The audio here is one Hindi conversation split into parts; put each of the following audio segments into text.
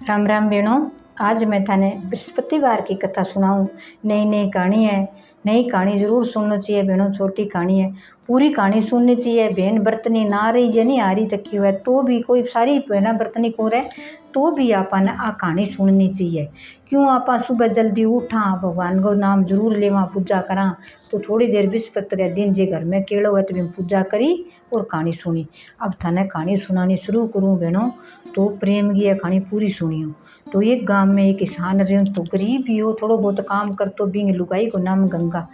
राम राम बेणों। आज मैं थाने बृहस्पतिवार की कथा सुनाऊं। नई नई कहानी है। नई कहानी जरूर सुननी चाहिए बेणों। छोटी कहानी है, पूरी कहानी सुननी चाहिए। बहन बर्तनी ना रही जे नहीं आ रही तकी हुआ तो भी कोई सारी बहना बर्तनी को रहे तो भी आपने आ कहानी सुननी चाहिए। क्यों आप सुबह जल्दी उठा, भगवान को नाम जरूर लेवा, पूजा करा। तो थोड़ी देर बृहस्पति के दिन जे घर में केड़ो है तो पूजा करी और कहानी सुनी। अब थाने कहानी सुनानी शुरू करूँ बेणों तो प्रेम की कहानी पूरी सुनियो। तो एक गांव में एक किसान रहे, तो गरीब ही हो, थोड़ो बहुत काम करतो। बिंग लुगाई को नाम गंगा।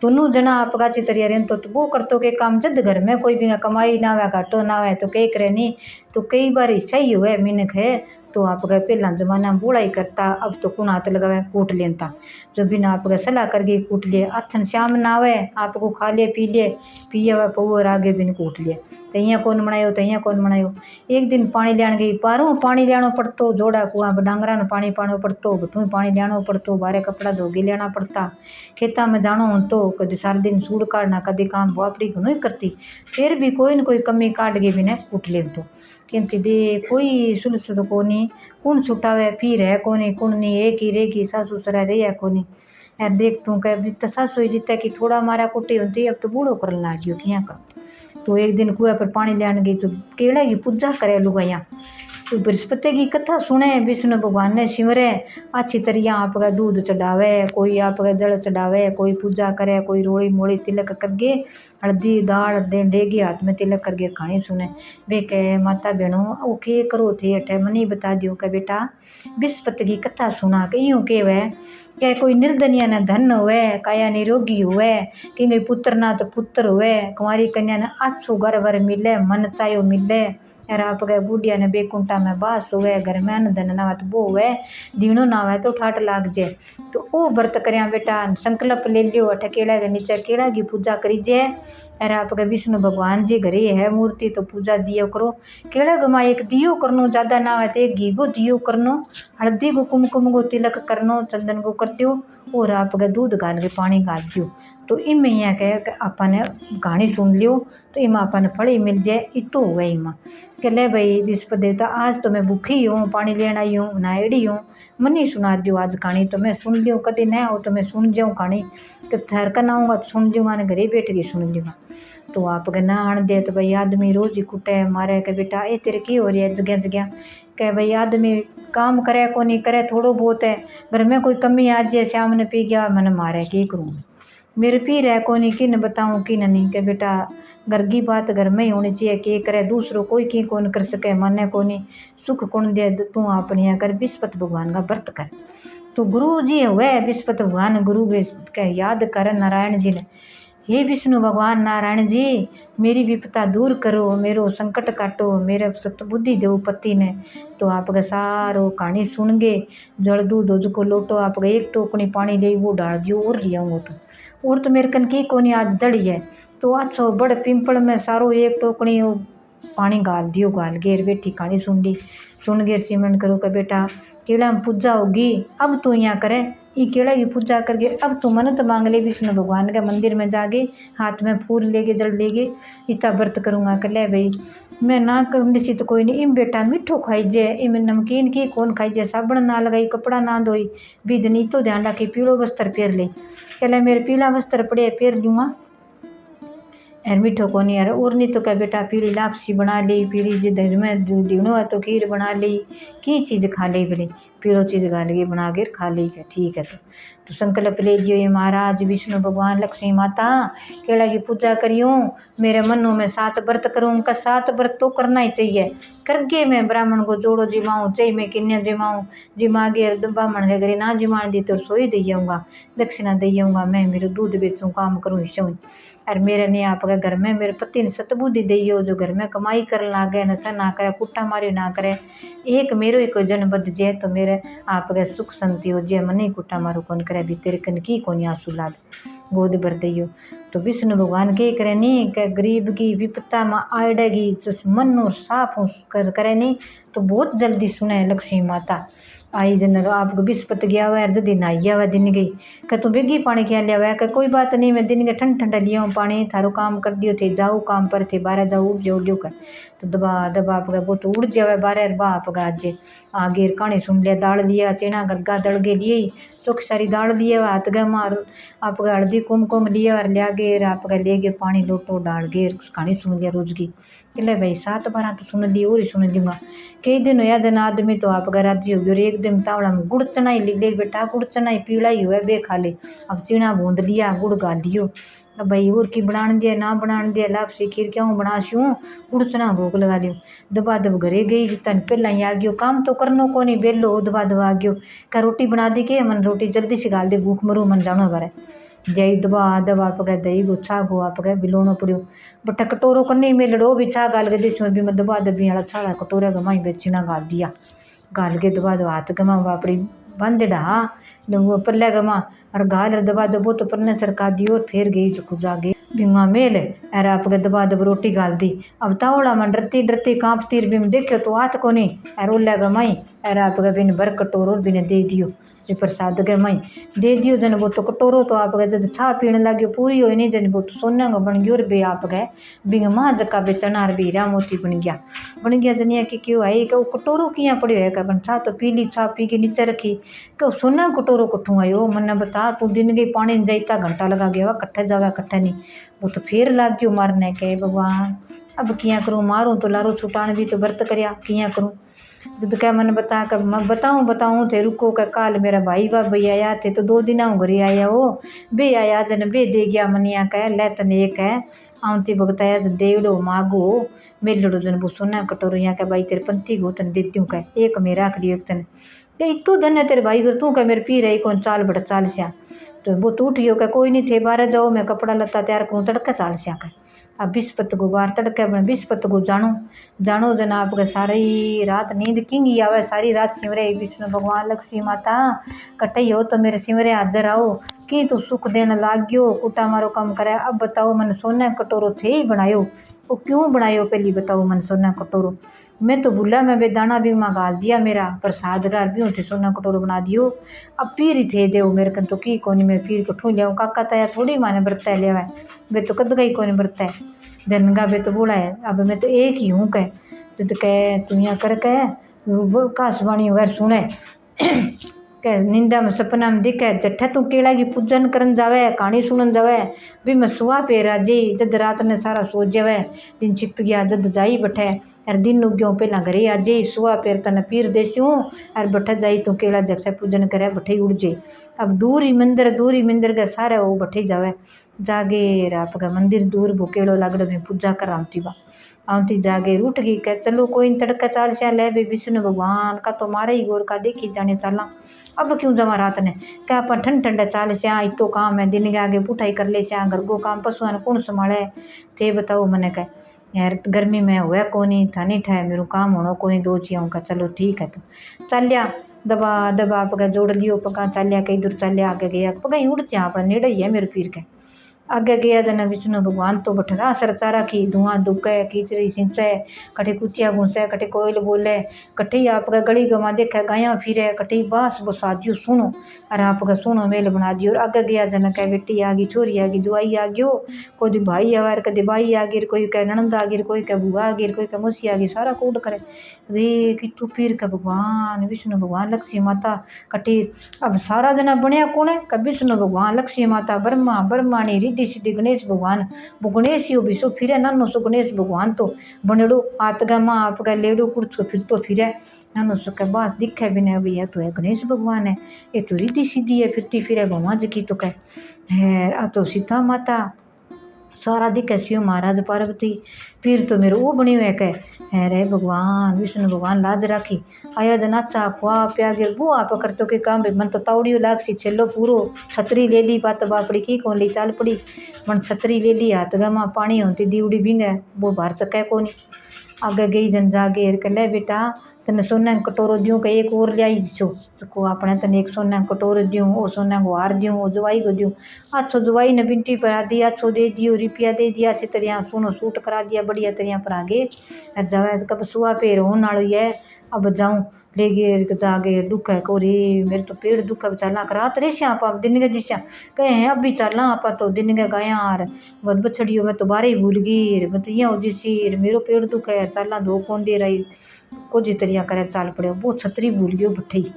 दोनों जना आपका चितरिया रहे तो वो करतो के काम जद घर में कोई भी कमाई ना हुआ, घाटो ना हुआ तो कई करे नहीं। तो कई बार ऐसा ही हुआ मिनख है तो आपका पहला जमाना में बूढ़ा ही करता, अब तो कुण हाथ लगावे कूट लेता। जो बिना आपका सलाह करके कूट लिए, अथन श्याम ना आवे आपको खा लिए पिए हुआ पौर आगे बिन कूट लिए। तो यहाँ कौन बनायो तो यहाँ कौन बनायो। एक दिन पानी लियान गई, पारों पानी लियानो पड़तो, जोड़ा कुआ डांगरा ने पानी पानो पड़तो, भटू पानी लियानो पड़तो, बारे कपड़ा धोगे लेना पड़ता। खेता में जानो हो तो कभी सारा दिन सूड़ काटना, कभी काम वापड़ी को नहीं करती, फिर भी कोई न कोई कमी काट के बिना कूट ले तो कहती दे कोई सुलस तो कोनी, कौन छुटावे फिर है कोनी, कौन नहीं एक ही रेगी सासू सरा रे है कोनी। यार देख तू कह सासू जीता कि थोड़ा मारा कुटी होती, अब तो बूढ़ो करने लागियो क्या कर। तो एक दिन कुएं पर पानी लियान गई तो केड़ा की पूजा करे लुगाइया। तो बृहस्पति की कथा सुने, विष्णु भगवान ने सिमरे अच्छी तरिया आपका दूध चढ़ावे, कोई आपका जल चढ़ावे, कोई पूजा करे, कोई रोड़ी मोड़ी तिलक करके हल्दी दाल दे डेगी हाथ में तिलक करके कहानी सुने। वे कहे माता बहनों वो के करो थे अठे मनी बता दियो कि बेटा बृहस्पति की कथा सुना के यूँ के वह क्या कोई निर्धनिया न धन हुए, काया निरोगी हुए, कि पुत्र ना तो पुत्र हुए, कुंवारी कन्या ने अच्छो घर वर मिले, मन चायो मिले। यार आप गए बूढ़िया ने बेकुंठा में बास हुए, घर में अन्न धन ना तो वो हुए, दीणो ना हुए तो ठाट लाग जाए। तो वो व्रत करिया बेटा, संकल्प ले लियो अठ केड़ा के नीचे केड़ा की पूजा करी जे। अरे आपके विष्णु भगवान जी घरे है मूर्ति तो पूजा दियो करो। केड़ा गमा एक दियो करनो, ज्यादा ना आवे तो एक घी को दियो करनो, हल्दी को कुमकुम को तिलक करनो, चंदन को कर दियो और आपके दूध गाल के पानी गाल दियो। तो इमें यहाँ कह अपने कहानी सुन लियो तो इमा अपन फल ही मिल जाए। इतो हुआ इमा कि ले भाई बृहस्पति देवता आज तो मैं भूखी हूँ, पानी लेना आई हूँ, नायड़ी हूँ, मन ही सुना दियो आज कहानी तो मैं सुन लियो, कभी न हो तो मैं सुन जाऊँ कहानी। तो ठहर कर ना आऊँगा तो सुन लियो, मैंने घरे बैठ के सुन लियो। तो आप ना आन दे तो भाई आदमी रोज ही कुटे मारे के बेटा ये तेरे की हो रही है जगह जगह। कह भाई आदमी काम करे को नहीं करे, थोड़ो बहुत है घर में कोई कमी आ जाए, शाम ने पी गया मन मारे की करूँ, मेरे पी रहे को नहीं किन बताऊँ किन नहीं। के बेटा घर की बात घर में ही होनी चाहिए, के करे दूसरों कोई की कौन कर सके, माने को नहीं सुख कौन दे, तू अपने यहाँ कर बृहस्पति भगवान का व्रत कर। तो गुरु जी हुए बृहस्पति भगवान गुरु के याद कर नारायण जी ने, हे विष्णु भगवान नारायण जी मेरी विपता दूर करो, मेरो संकट काटो, मेरे सत बुद्धि दो पति ने। तो आपका सारो कहानी सुन गे, जल दूध को लोटो आपका एक टोकनी पानी ले वो डाल दियो और लियाऊंगो तो मेरे कन की कोनी आज दड़ी है। तो अच्छो बड़ पिंपल में सारो एक टोकनी पानी गाल दियो, गाल गेर बेटी कहानी सुन गेर सिमरन करो का बेटा केड़ा में पूजा होगी अब तू यहाँ करे, ये केड़ा की पूजा करके अब तू मन्नत मांग ले विष्णु भगवान के मंदिर में जाके, हाथ में फूल लेके जल लेके इतना व्रत करूँगा। कर ले भाई मैं ना करूँगी सी तो कोई नहीं, इम बेटा मिठो खाई जे, इम नमकीन की कौन खाई जे, साबण ना लगाई कपड़ा ना धोई, विधनी तो ध्यान रखी पीलो वस्त्र पहर ले। कहले मेरे पीला वस्त्र पड़े पहर लूँगा यार मिठो को नहीं यार। और नहीं तो क्या बेटा पीली लापसी बना ली, पीली जी घर में दीनो है तो खीर बना ली, की चीज़ खा ली बोले पीलो चीज़ गाल के बना के खा ली। ठीक है तो संकल्प ले लियो ये महाराज विष्णु भगवान लक्ष्मी माता केड़ा की पूजा करियो, मेरे मनो में 7 व्रत करूँ, उनका 7 व्रत तो करना ही चाहिए। करके मैं ब्राह्मण को जोड़ो जिमाऊँ, चाहे मैं किन्या जिमाऊँ, जिमा के ब्राह्मण के घरे ना जिमान दी तो रसोई दे आऊँगा, दक्षिणा दे आऊँगा, मैं मेरे दूध बेचूँ काम करूँ हिस्सों। और मेरे ने आपके घर में मेरे पति ने सतबुद्धि दियो जो घर में कमाई कर लागे, नशा ना करे, कुट्टा मारी ना करे, एक मेरो एक जन बद जाए तो मेरे आपके सुख शांति हो जाए, मन ही कुट्टा मारो कौन करे भी तेरे कन की कौन आंसू लाद गोद भर दियो। तो विष्णु भगवान के करे नहीं कि गरीब की विपत्ता में आड़ेगी जिस मन और साफ कर करे नहीं तो बहुत जल्दी सुने लक्ष्मी माता। आई जन आपको बिस्पत गया हुआ जल्दी नहाइया हुआ दिन गई कह तू बेगी पानी क्या लिया हुआ कह कोई बात नहीं मैं दिन के ठंड ठंडा लिया हूँ पानी थारो काम कर दियो थे जाओ काम पर थे बारह जाओ उड़ जाओ लियो कर तो दबा दबा आप वो तो उड़ जावे बारह बा आप आज आगे कहानी सुन लिया दाल लिया चेना गरगा दड़ के लिए चौक सारी दाल लिया हुआ हाथ गए मार आप हल्दी कुमकुम लिया और लिया गेर आप ले गए पानी लोटो डाल गेर कहानी सुन लिया रोज की ले भाई 7 बार तो सुन ली और ही सुन लूँगा कई दिन होया जन आदमी तो आप राजी हो गए और एक दिन तावड़ा में गुड़ चनाई ले बेटा गुड़ चनाई पीला ही हुआ बे खा ले अब चीना भूंद लिया गुड़ गाल लियो अब भाई और की बनान दिया ना बनान दिया लापसी खीर क्यों बना सूँ गुड़ चना भोग लगा लियो दबा दब घरे गई जितन पहला ही आ गयो काम तो करनो को नहीं बेलो दबा दबा आ गयो क्या रोटी बना दी के मन रोटी जल्दी से गाल दे भूख मरू मन जानो बारे जय दबा दबा पके दही गो छा गो आप बिलोनो पड़ो बट कटोरो कन्नी में लड़ो भी छा गाल के देश में भी मैं दबा दबी वाला छाड़ा कटोरे गमाई बेचना गाल दिया गाल के दबा दबा हाथ गमा बापड़ी बंद डहा वो पल्ले गमा और गाल दबा दबो तो पन्ने सरका दी और फिर गई जो कुछ आगे बिमा मेल अरे आप दबा दब रोटी गाल दी अब तावड़ा में डरती डरती कांपती बिम देखो तो हाथ को नहीं अरे उल्ले गमाई अरे आप बिन भर कटोरो बिने दे दियो ये प्रसाद के मई दे दियो जन वो तो कटोरो तो आप गए जब छा पीने लगे पूरी हो नहीं जन वो तो सोना का बन गयो और बे आप गए बिंग माँ जका बे चनार भी हीरा मोती बन गया जनिया कि क्यों है कि वो कटोरो किया पड़ियो है बन छा तो पी ली छा पी के नीचे रखी कि सोना कटोरो कट्ठू आयो मन बता तू दिन गई पानी जाता घंटा लगा गया कट्ठे जावा कट्ठे नहीं वो तो फिर लाग गयो मारने के भगवान अब किया करूँ मारूँ तो लारो छुटान भी तो व्रत करया किया करूँ जद क्या मन बता कर मैं बताऊँ थे रुको का काल मेरा भाई बा भैया आया थे तो 2 दिन घरे आया वो बे आया जन बे दे गया मनिया कह ले तन एक है आउती भगताया जन देवड़ो मागो मेलड़ो जन वो सोना कटोरो यहाँ का भाई तेरे पंथी गो तन देती हूँ कह एक मेरा रख लियो एक तन तू धन है तेरे भाई कर तू कह मेरे पी रही कौन चाल बड़ा चाल श्या तो वो तो उठियो कह कोई नहीं थे 12 जाओ मैं कपड़ा लत्ता तैयार करूँ तड़का चाल श्या कह अब बिस्पत को बार तड़के बन बिस्पत को जानो जना आपके सारी रात नींद किंगी आवे सारी रात सिमरे विष्णु भगवान लक्ष्मी माता कटई हो तो मेरे सिमरे हाजर आओ कि तू सुख देने लाग गयो कुटा मारो काम करे अब बताओ मन सोना कटोरो थे ही बनायो वो क्यों बनायो पहली बताओ मन सोना कटोरो मैं तो भूला मैं बेदाना भी माँ गाल दिया मेरा प्रसाद गाल भी थे सोना कटोरो बना दियो अब पीर ही थे देव मेरे कन तो की कोनी मैं पीर कठू लिया काका ताया थोड़ी माने बरता लिया है वे तो कद गई कोनी बरता है धनगा बे तो बोला है अब मैं तो एक ही हूँ कह जद कह तू यहाँ कर कह काशवाणी वर सुने कह निंदा में सपना में दिखे जट्ठा तू केड़ा की पूजन करन जावे कहानी सुनन जावे भी मैं सुआ पेरा जी जद रात ने सारा सो जावे दिन छिप गया जद जाई बैठे और दिन उग्यो पहला घरे आ जाई सुआ पेर तन पीर देस्यूँ और बैठा जाई तू केड़ा जट्ठा पूजन करे बैठे उड़ जाई अब दूर ही मंदिर के सारे वो बैठे जावे जागे आपका मंदिर दूर भूकेड़ो लागड़ो में पूजा कर आमती जागे उठ गई कह चलो कोई तड़का चाल श्या ले भी विष्णु भगवान का तो मारे ही गोर का देखी जाने चला अब क्यों जमा रात ने क्या अपन ठंड ठंडा चाल श्या इतो काम है दिन के आगे पुठाई कर ले श्या घर को काम पशुआ ने कौन संभाले थे बताओ मैंने कह यार गर्मी में हुआ कोनी थानी ठाए मेरू काम होना कोनी 2 चियों का चलो ठीक है तो चलिया दबा दबा पका जोड़ लियो पका चलिया कई दूर चलिया आगे गया पका उड़ जा अपना नेड़े ही है मेरे पीर के आगे गया जना विष्णु भगवान तो बठरा सरचारा की धुआं दुके कीचड़ी सिंचे कटे कुतिया घूसे कटे कोयल बोले कटे आपका गली गवा देखे गाया फिरे कटे बास बसा दियो सुनो अरे आपका सुनो मेल बना दियो और आगे गया जना कह बेटी आ गई छोरी आ गई जुआई आ गयो कोई भाई आवार कदे भाई आ गिर कोई कह ननंद आ गिर कोई कह बुआ आ गिर कोई कह मुसी आ गई सारा कूट करे रे कि तू पीर का भगवान विष्णु भगवान लक्ष्मी माता कटे अब सारा जना बनया कौन है कह विष्णु भगवान लक्ष्मी माता ब्रह्माणी रिद्धि सिद्धि गणेश भगवान वो गणेश यो भी सो फिरे नानो सो गणेश भगवान तो बनेड़ो हाथ गा माँ आप गा लेड़ो कुछ को फिर तो फिरे नानो सो के बास दिखे भी नहीं भैया तो है गणेश भगवान है ये तो रिद्धि सिद्धि है फिरती फिरे भगवान जी की तो कह है आ तो सीता माता सारा दिखे शिव महाराज पार्वती पीर तो मेरे वो बनी हुए कह है रे भगवान विष्णु भगवान लाज राखी आया जना चा खुआ प्या गिर वो आप कर तो के काम मन तो तावड़ियो लाग सी छेलो पूरो छतरी ले ली बात बापड़ी की कौन ली चाल पड़ी मन छतरी ले ली हाथ गमा पानी होती दीवड़ी भींगे वो बाहर चके को नहीं आगे गई जन जागे ले बेटा तने सोना कटोरो दियूँ का एक और लियाई को अपने तने एक सोना कटोरो दियूँ वो सोना को हार दियूँ वो जवाई को दियूँ अच्छो जवाई ने बिंटी परा दी अच्छो दे दियो रुपया दे दिया अच्छी तरह सोनो सूट करा दिया बढ़िया तरह पर आगे जवा कब सुआ पे रोन आलो है अब जाऊँ ले गे जागे दुख है कोरी मेरे तो पेड़ दुख है चलना रात रे श्या आप दिन के जिश्या कहे हैं अब भी चलना आप तो दिन के गया यार बद बछड़ियो मैं तो बारे ही भूल गई बतिया हो जिसी मेरो पेड़ दुख है चलना धो कौन दे रही कुछ तरिया करे चाल पड़े वो छतरी भूल गयो बठई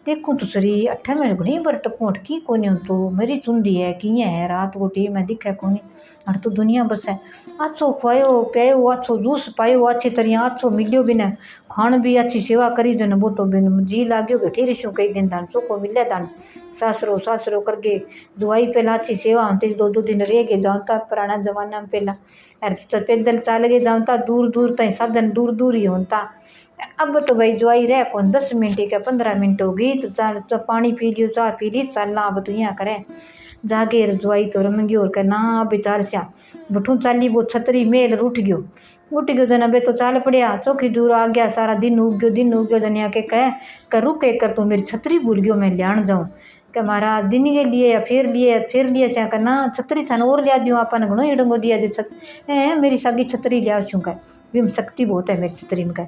देखूँ तो सरी अठे में घनी बर टपोट की कोनी तो मेरी चुंदी है कि है रात को टी में दिखे कोनी अर तो दुनिया बस है अच्छो खुआयो पियो अच्छो जूस पायो अच्छी तरिया अच्छो मिलियो बिना खाण भी अच्छी सेवा करी जन वो तो बिन जी लाग्यो बैठी रही कई दिन दान चोको मिले दान सासरो सासरो करके जुआई पहला अच्छी सेवा होती 2-2 दिन रह गए जाऊँता पुराना जमाना में पहला अर पैदल चाल गए जाऊँता दूर दूर तक साधन दूर दूर ही होता अब तो भाई जुआई रह कौन 10 मिनट के 15 मिनट होगी तो चार पानी पी लियो चाह पी ली चलना अब तो यहाँ करें जागे जुआई तो रमगी और कहना बेचार श्या बठू चाली वो छतरी मेल उठ गयो जना बे तो चाल पड़िया चौखी दूर आ गया सारा दिन उग गयो जनिया के कह रुक कर तू मेरी छतरी भूल गयो मैं लियान जाऊँ कि महाराज दिन के लिए या फिर लिए श्या करना छतरी थाने और लिया दियो अपन घणो ही डंगो दिया दे मेरी सागी छतरी लिया शू कह बीम शक्ति बहुत है मेरी छतरी में कह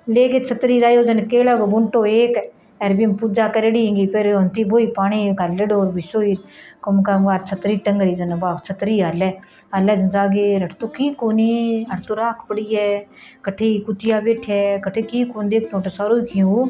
ले गए छतरी रायो जन केला को बुंटो एक अर बीम पूजा करेड़ी फिर हंती बोई पानी का लड़ो और बिसोई कम का मार छतरी टंगरी जन बाप छतरी हाले जागे रट तो की कोनी अर तो राख पड़ी है कठी कुतिया बैठे कठी की कौन देख तो सारो क्यों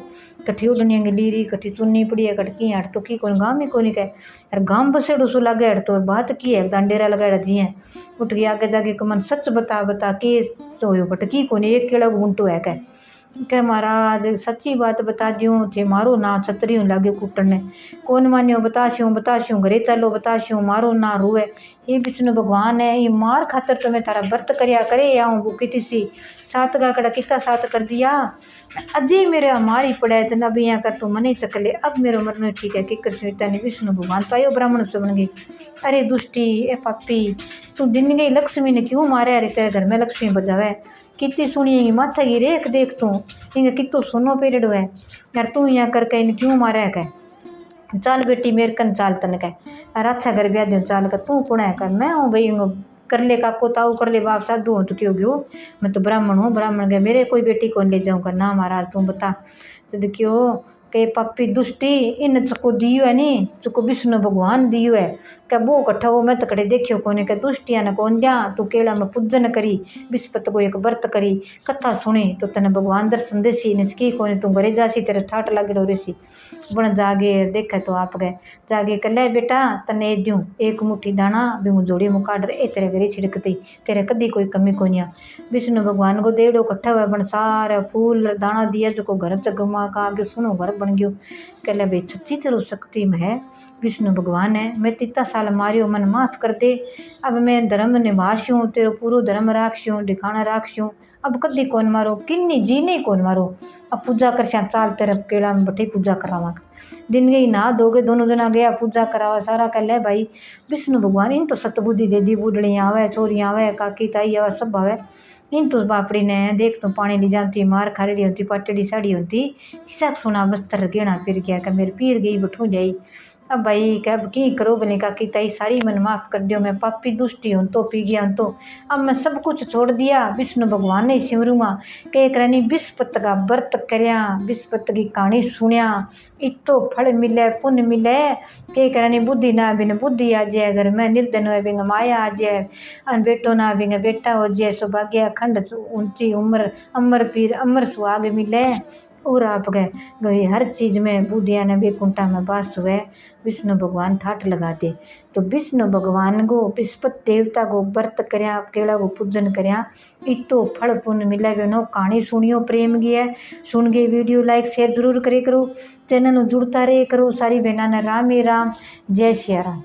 कठी उड़निया की लीरी कठी चुन्नी पड़ी है कटकी हट तो की कौन गाँव में कोनी कह अर गाँव बसेड़ो सो लगे हट तो बात की है डांडेरा लगाड़ा जी है उठ गया आगे जाके कमन सच बता के सोयो कटकी कोनी एक केड़ा गुंटो है कह महाराज सच्ची बात बता दियो थे मारो ना छतरी लाग्यो कुटने कौन मान्यो बताश्यूँ घरे चलो बताश्यूँ मारो ना रोए ये विष्णु भगवान है ये मार खातर तो मैं तारा व्रत करया करे आऊँ वो किती सी सात का कड़ा कितना सात कर दिया अजय मेरे मारी पड़ा तो नबी यहाँ कर तू मने चकले अब मेरो मरने ठीक है कि कृष्णता ने विष्णु भगवान तो आयो ब्राह्मण से बन गई अरे दुष्टी ए पापी तू दिन गई लक्ष्मी ने क्यों मारे अरे तेरे घर में लक्ष्मी बजावे कितनी सुनिएगी माथा की रेख देख तू इंगे कितो सुनो पेरियड है यार तू यहाँ करके इन क्यों मारे कह चाल बेटी मेरे कन चाल तन कह अरे अच्छा घर ब्याह दो चाल कर तू पुणे कर मैं हूँ भाई कर ले काको ताऊ कर ले बाप साधु हो तो क्यों गयो मैं तो ब्राह्मण हूँ ब्राह्मण गए मेरे कोई बेटी कौन ले जाऊँ ना महाराज तू बता तो क्यों के पापी दुष्टी इन चको दियो है नी चको विष्णु भगवान दियो है क्या वो कट्ठा वो मैं तो कड़े देखियो कोने के दुष्टिया ने कौन दिया तू केड़ा में पूजन करी विस्पत को एक व्रत करी कथा सुनी तो तने भगवान दर्शन देसी निसकी कोने तू घरे जासी तेरे ठाट लगे रेसी बन जागे देखे तो आप गए जागे कर ले बेटा तने दूँ एक मुट्ठी दाना भी मुँह जोड़ी मुँह काट रहे तेरे घरे छिड़कती तेरे कदी कोई कमी को नहीं विष्णु भगवान को देड़ो कट्ठा हुआ बन सारा फूल दाना दिया जो को घर जगमा का आगे सुनो घर बन गयो कहले भाई सच्ची तेरो शक्ति में है विष्णु भगवान है मैं तिता साल मारियो मन माफ़ कर दे अब मैं धर्म निभाश्यूँ तेरो पूरो धर्म राखश्यूँ दिखाना राखश्यूँ अब कदी कौन मारो किन्नी जी नहीं कौन मारो अब पूजा कर श्या चाल तेरे केड़ा में बठी पूजा करावा दिन गई ना दोगे दोनों जना गया पूजा करावा सारा कर ले भाई विष्णु भगवान इन तो सतबुद्धि दे दी बूढ़ियाँ आवे छोरियाँ आवे काकी ताई आवे सब आवे इन तो बापड़ी ने देख तो पानी ली जाती मार खाड़ी होती पाटड़ी साड़ी होती किसा सुना बस्तर गेना फिर गया कि मेरे पीर गई बठू जाई अब भाई कब की करो बने का कि ताई सारी मन माफ़ कर दियो मैं पापी दुष्टी हूँ तो पी गया तो अब मैं सब कुछ छोड़ दिया विष्णु भगवान ने सिमरूमा के करनी विस्पत का व्रत करया विस्पत की कहानी सुनिया इतो फल मिले पुण्य मिले के करनी बुद्धि ना बिन बुद्धि आ जाए अगर मैं निर्धन हुए बिंग माया आ जाए अन बेटो ना बिंग बेटा हो जाए सौभाग्य खंड ऊंची उम्र अमर पीर अमर सुहाग मिले और आप गए हर चीज़ में बूढ़िया ने बेकुंठा में बास हुए विष्णु भगवान ठाठ लगा दे तो विष्णु भगवान को विस्पत देवता को व्रत करया केड़ा को पूजन करया इतो फल पुण्य मिला नो कहानी सुनियो प्रेम की है सुन के वीडियो लाइक शेयर जरूर करे करो चैनल जुड़ता रहे करो सारी बहना ने राम ही राम जय श्री राम।